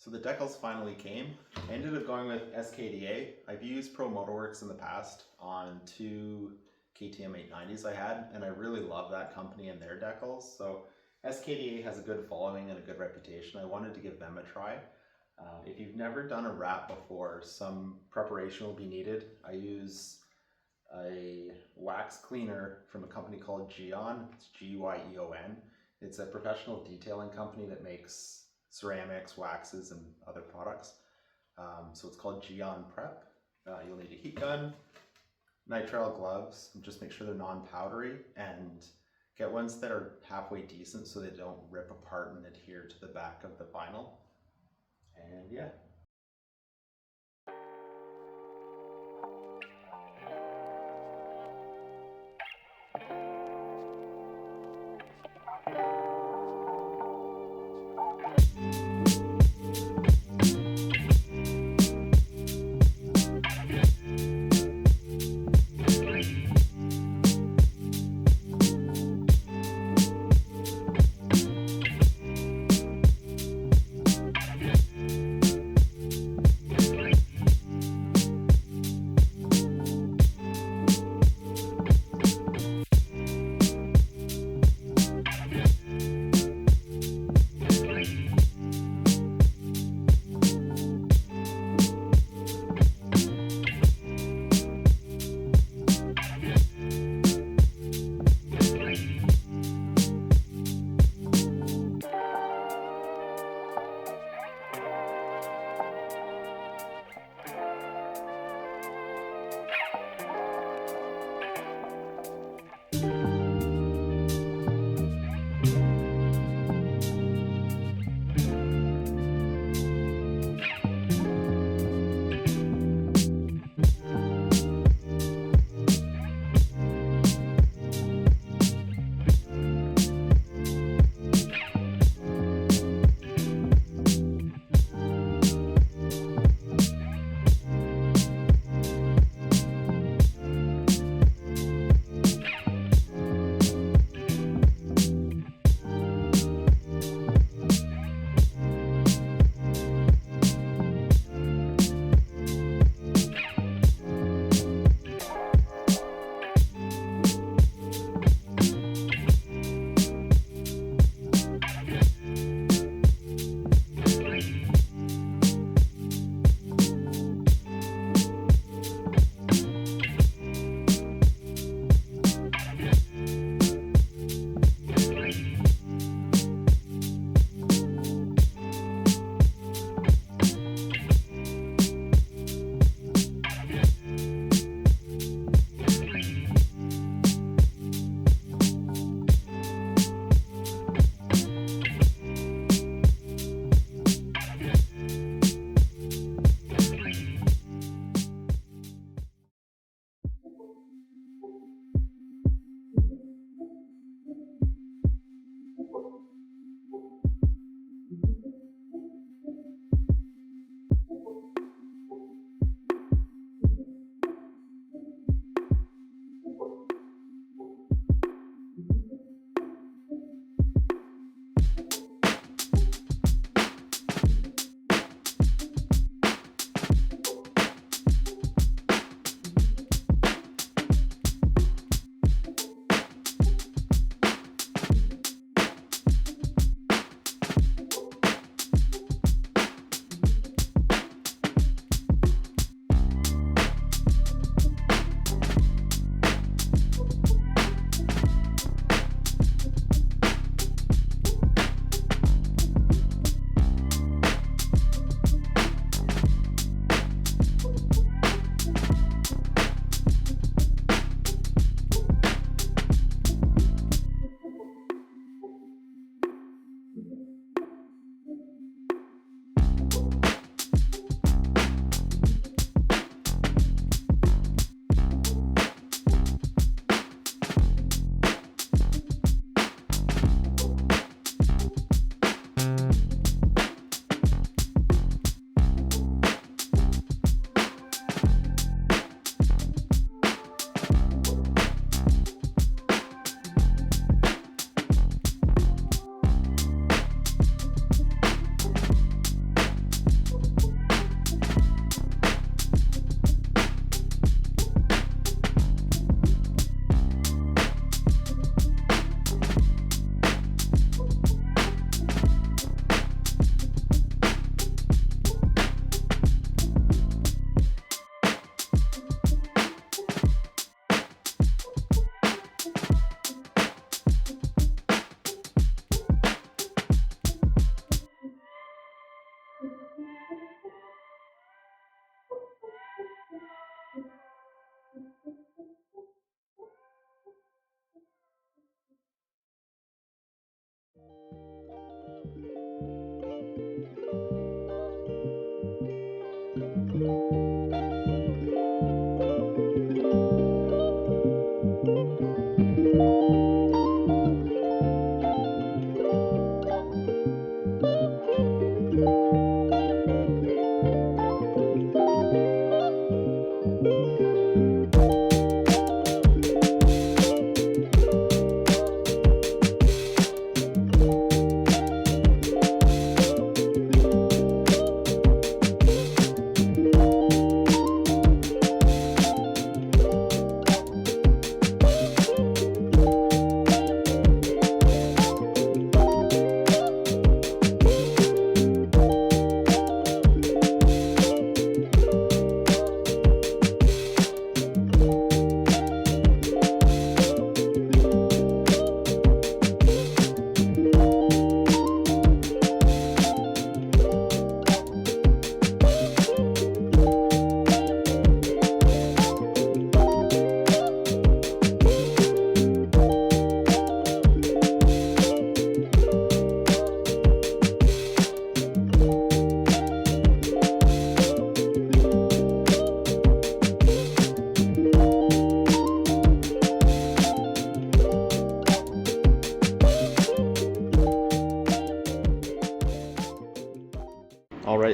So the decals finally came. I ended up going with SKDA. I've used Pro Motorworks in the past on 2 KTM 890s I had, and I really love that company and their decals. So SKDA has a good following and a good reputation. I wanted to give them a try. If you've never done a wrap before, some preparation will be needed. I use a wax cleaner from a company called Gyeon. It's Gyeon. It's a professional detailing company that makes ceramics, waxes, and other products. So it's called Gyeon Prep. You'll need a heat gun, nitrile gloves, and just make sure they're non-powdery, and get ones that are halfway decent so they don't rip apart and adhere to the back of the vinyl. And yeah.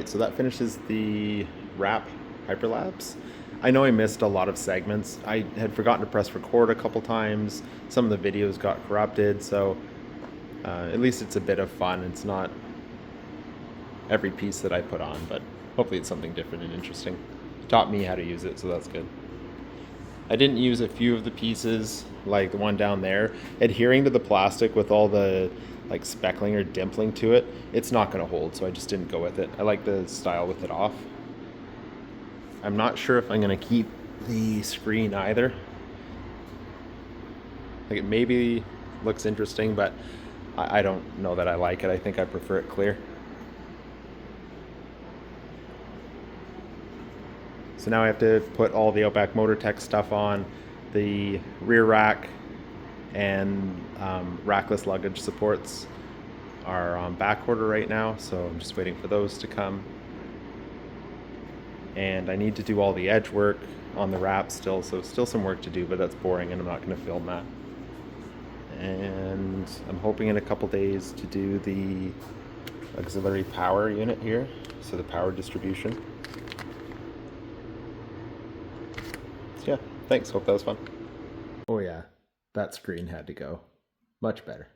Alright, so that finishes the wrap Hyperlapse. I know I missed a lot of segments. I had forgotten to press record a couple times. Some of the videos got corrupted, so at least it's a bit of fun. It's not every piece that I put on, but hopefully it's something different and interesting. It taught me how to use it, so that's good. I didn't use a few of the pieces, like the one down there. Adhering to the plastic with all the like speckling or dimpling to it, it's not going to hold, so I just didn't go with it. I like the style with it off. I'm not sure if I'm going to keep the screen either. Like, it maybe looks interesting, but I don't know that I like it. I think I prefer it clear. So now I have to put all the Outback Motortech stuff on. The rear rack and rackless luggage supports are on back order right now, so I'm just waiting for those to come. And I need to do all the edge work on the wrap still, so still some work to do, but that's boring and I'm not going to film that. And I'm hoping in a couple days to do the auxiliary power unit here, so the power distribution. So yeah, thanks, hope that was fun. Oh yeah, that screen had to go. Much better.